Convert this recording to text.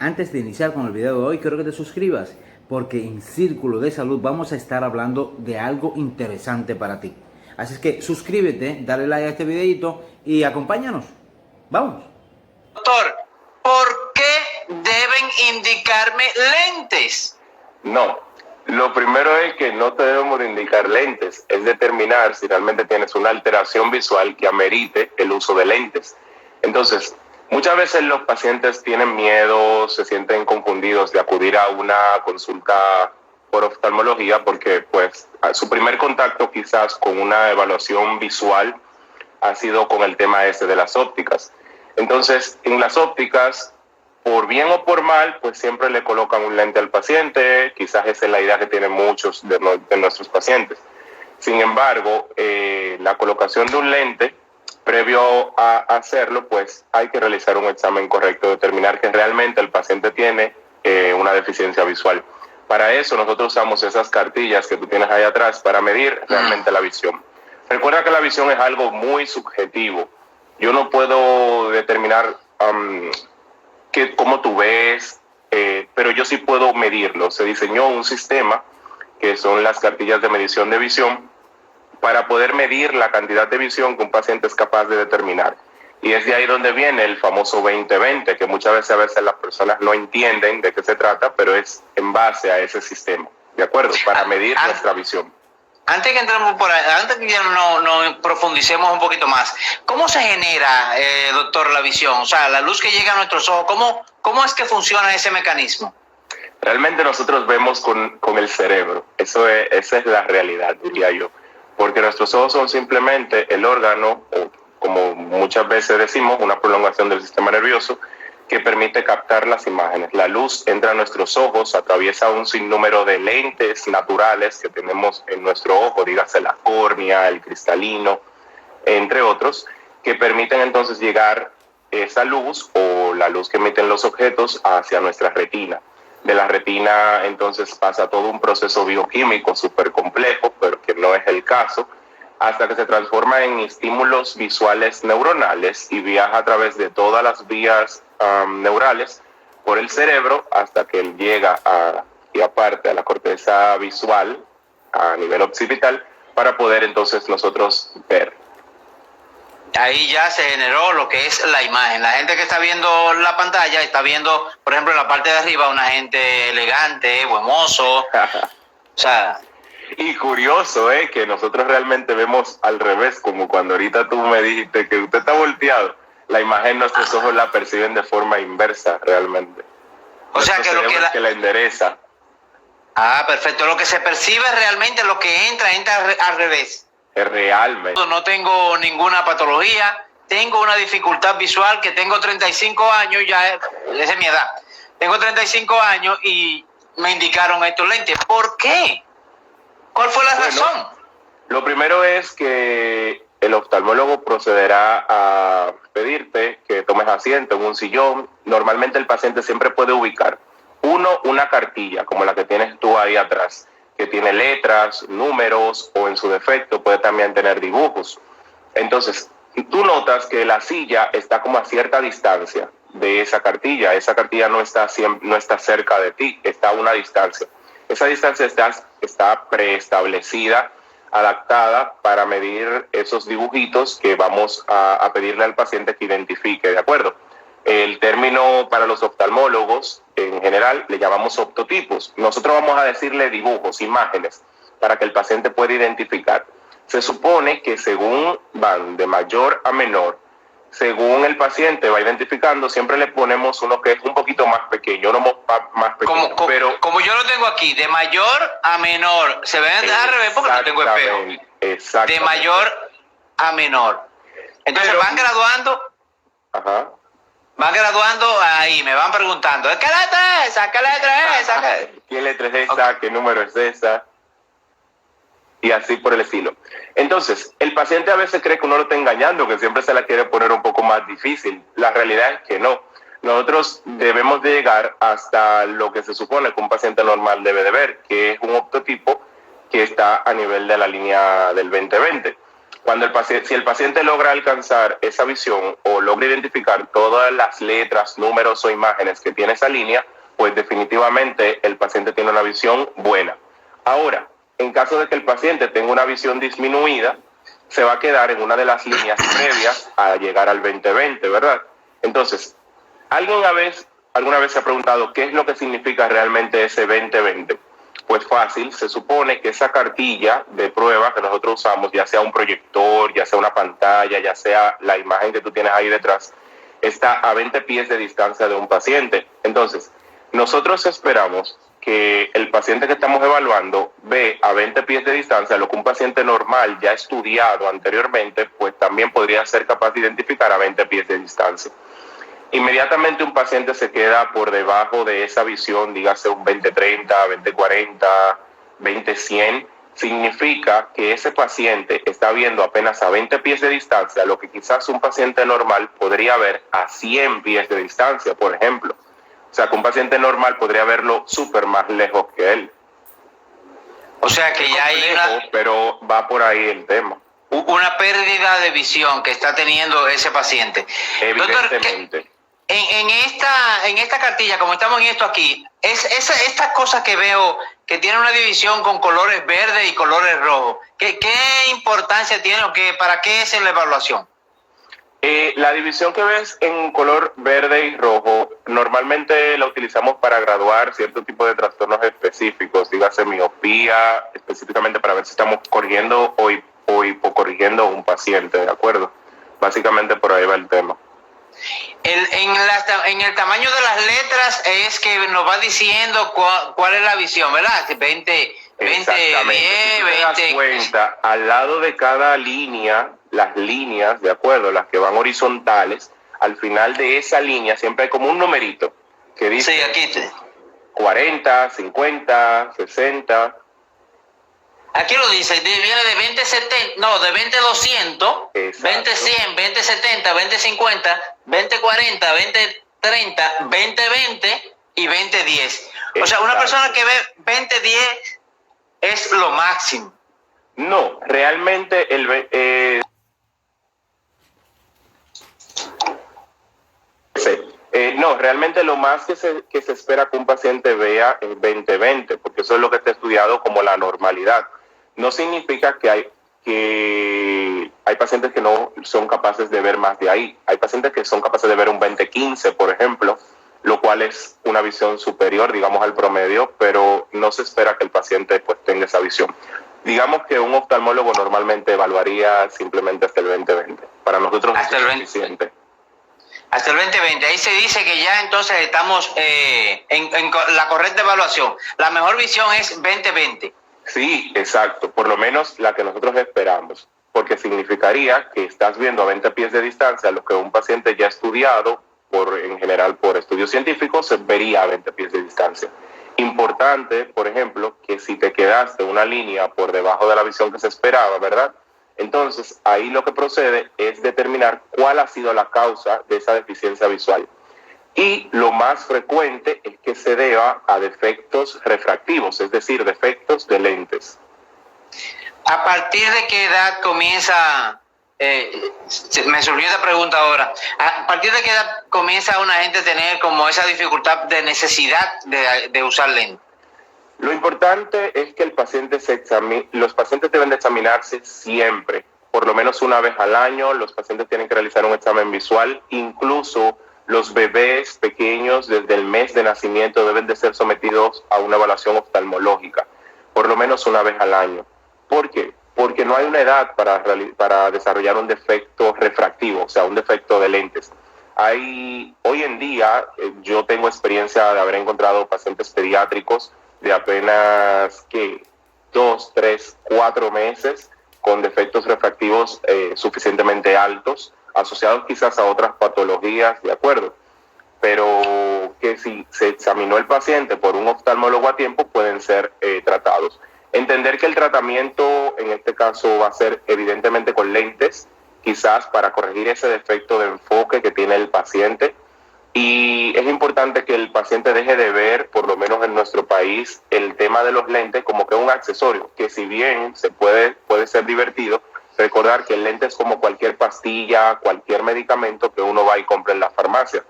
antes de iniciar con el video de hoy, quiero que te suscribas, porque en Círculo de Salud vamos a estar hablando de algo interesante para ti. Así es que suscríbete, dale like a este videito y acompáñanos. Vamos. Doctor, ¿por qué deben indicarme lentes? No, lo primero es que no te debemos de indicar lentes, es determinar si realmente tienes una alteración visual que amerite el uso de lentes. Entonces, muchas veces los pacientes tienen miedo, se sienten confundidos de acudir a una consulta por oftalmología porque pues su primer contacto quizás con una evaluación visual ha sido con el tema de las ópticas. Entonces, en las ópticas, por bien o por mal, pues siempre le colocan un lente al paciente. Quizás esa es la idea que tienen muchos de nuestros pacientes. Sin embargo, la colocación de un lente, previo a hacerlo, pues hay que realizar un examen correcto, determinar que realmente el paciente tiene una deficiencia visual. Para eso nosotros usamos esas cartillas que tú tienes ahí atrás para medir realmente la visión. Recuerda que la visión es algo muy subjetivo. Yo no puedo determinar cómo tú ves, pero yo sí puedo medirlo. Se diseñó un sistema que son las cartillas de medición de visión para poder medir la cantidad de visión que un paciente es capaz de determinar. Y es de ahí donde viene el famoso 20-20, que muchas veces las personas no entienden de qué se trata, pero es en base a ese sistema, ¿de acuerdo? Para medir nuestra visión. Antes que entremos por ahí, antes que ya no profundicemos un poquito más, ¿cómo se genera, doctor, la visión? O sea, la luz que llega a nuestros ojos, ¿cómo es que funciona ese mecanismo? Realmente nosotros vemos con el cerebro, esa es la realidad, diría yo, porque nuestros ojos son simplemente el órgano, o como muchas veces decimos, una prolongación del sistema nervioso que permite captar las imágenes. La luz entra a nuestros ojos, atraviesa un sinnúmero de lentes naturales que tenemos en nuestro ojo, dígase la córnea, el cristalino, entre otros, que permiten entonces llegar esa luz o la luz que emiten los objetos hacia nuestra retina. De la retina entonces pasa todo un proceso bioquímico súper complejo, pero que no es el caso, hasta que se transforma en estímulos visuales neuronales y viaja a través de todas las vías neurales por el cerebro hasta que llega y aparte a la corteza visual a nivel occipital para poder entonces nosotros ver. Ahí ya se generó lo que es la imagen. La gente que está viendo la pantalla está viendo, por ejemplo, en la parte de arriba una gente elegante, buen mozo. O sea... Y curioso, que nosotros realmente vemos al revés, como cuando ahorita tú me dijiste que usted está volteado. La imagen nuestros ojos la perciben de forma inversa realmente. O sea que lo que la endereza. Perfecto. Lo que se percibe realmente, lo que entra al revés. Realmente. No tengo ninguna patología, tengo una dificultad visual que tengo 35 años, esa es mi edad. Tengo 35 años y me indicaron estos lentes. ¿Por qué? ¿Cuál fue la razón? Lo primero es que el oftalmólogo procederá a pedirte que tomes asiento en un sillón. Normalmente el paciente siempre puede ubicar una cartilla, como la que tienes tú ahí atrás, que tiene letras, números o en su defecto puede también tener dibujos. Entonces, tú notas que la silla está como a cierta distancia de esa cartilla. Esa cartilla no está cerca de ti, está a una distancia. Esa distancia está preestablecida, adaptada para medir esos dibujitos que vamos a pedirle al paciente que identifique, ¿de acuerdo? El término para los oftalmólogos, en general, le llamamos optotipos. Nosotros vamos a decirle dibujos, imágenes, para que el paciente pueda identificar. Se supone que según van de mayor a menor, según el paciente va identificando, siempre le ponemos uno que es un poquito más pequeño, uno más pequeño. Como yo lo tengo aquí, de mayor a menor. Se ve al revés porque no tengo espejo. Exactamente. De mayor a menor. Entonces van graduando. Ajá. Van graduando ahí, me van preguntando, ¿qué letra es esa? ¿Qué letra es esa? ¿Qué letra es esa? Okay. ¿Qué número es esa? Y así por el estilo. Entonces, el paciente a veces cree que uno lo está engañando, que siempre se la quiere poner un poco más difícil. La realidad es que no. Nosotros debemos de llegar hasta lo que se supone que un paciente normal debe de ver, que es un optotipo que está a nivel de la línea del 20-20. Si el paciente logra alcanzar esa visión o logra identificar todas las letras, números o imágenes que tiene esa línea, pues definitivamente el paciente tiene una visión buena. Ahora, en caso de que el paciente tenga una visión disminuida, se va a quedar en una de las líneas previas a llegar al 20/20, ¿verdad? Entonces, alguna vez se ha preguntado qué es lo que significa realmente ese 20/20. Pues fácil, se supone que esa cartilla de prueba que nosotros usamos, ya sea un proyector, ya sea una pantalla, ya sea la imagen que tú tienes ahí detrás, está a 20 pies de distancia de un paciente. Entonces, nosotros esperamos que el paciente que estamos evaluando ve a 20 pies de distancia lo que un paciente normal ya estudiado anteriormente, pues también podría ser capaz de identificar a 20 pies de distancia. Inmediatamente un paciente se queda por debajo de esa visión, dígase un 20/30, 20/40, 20/100, significa que ese paciente está viendo apenas a 20 pies de distancia lo que quizás un paciente normal podría ver a 100 pies de distancia, por ejemplo. O sea, que un paciente normal podría verlo súper más lejos que él. O sea que ya hay una... Pero va por ahí el tema. Una pérdida de visión que está teniendo ese paciente. Evidentemente. Doctor, en esta cartilla, como estamos en esto aquí, estas cosas que veo que tienen una división con colores verdes y colores rojos, ¿qué importancia tiene o para qué es en la evaluación? La división que ves en color verde y rojo normalmente la utilizamos para graduar cierto tipo de trastornos específicos, dígase miopía, específicamente para ver si estamos corrigiendo o hipocorrigiendo un paciente, ¿de acuerdo? Básicamente por ahí va el tema. En el tamaño de las letras es que nos va diciendo cuál es la visión, ¿verdad? 20, 10, si te das cuenta, al lado de cada línea, las líneas, ¿de acuerdo? Las que van horizontales, al final de esa línea siempre hay como un numerito que dice sí, aquí 40, 50, 60... Aquí lo dice, viene de 2070, no, de 20-200, 20-100, 20-70, 20-50, 20-40, 20-30, 20-20 y 20-10. O sea, una persona que ve 20-10 es lo máximo. No, realmente realmente lo más que se espera que un paciente vea es 20-20, porque eso es lo que está estudiado como la normalidad. No significa que hay pacientes que no son capaces de ver más de ahí. Hay pacientes que son capaces de ver un 20-15, por ejemplo, lo cual es una visión superior, digamos, al promedio, pero no se espera que el paciente pues tenga esa visión. Digamos que un oftalmólogo normalmente evaluaría simplemente hasta el 20-20. Para nosotros hasta es el suficiente. Hasta el 2020. Ahí se dice que ya entonces estamos en la correcta evaluación. La mejor visión es 20-20. Sí, exacto, por lo menos la que nosotros esperamos, porque significaría que estás viendo a 20 pies de distancia lo que un paciente ya estudiado, en general por estudios científicos, se vería a 20 pies de distancia. Importante, por ejemplo, que si te quedaste una línea por debajo de la visión que se esperaba, ¿verdad? Entonces, ahí lo que procede es determinar cuál ha sido la causa de esa deficiencia visual. Y lo más frecuente es que se deba a defectos refractivos, es decir, defectos de lentes. ¿A partir de qué edad comienza, me surgió esta pregunta ahora, a partir de qué edad comienza una gente a tener como esa dificultad de necesidad de usar lentes? Lo importante es que los pacientes deben de examinarse siempre, por lo menos una vez al año. Los pacientes tienen que realizar un examen visual, incluso los bebés pequeños desde el mes de nacimiento deben de ser sometidos a una evaluación oftalmológica, por lo menos una vez al año. ¿Por qué? Porque no hay una edad para desarrollar un defecto refractivo, o sea, un defecto de lentes. Hoy en día, yo tengo experiencia de haber encontrado pacientes pediátricos de apenas 2, 3, 4 meses con defectos refractivos suficientemente altos, asociados quizás a otras patologías, ¿de acuerdo? Pero que si se examinó el paciente por un oftalmólogo a tiempo, pueden ser tratados. Entender que el tratamiento en este caso va a ser evidentemente con lentes, quizás para corregir ese defecto de enfoque que tiene el paciente. Y es importante que el paciente deje de ver, por lo menos en nuestro país, el tema de los lentes como que un accesorio, que si bien puede ser divertido, recordar que el lente es como cualquier pastilla, cualquier medicamento que uno va y compra en la farmacia.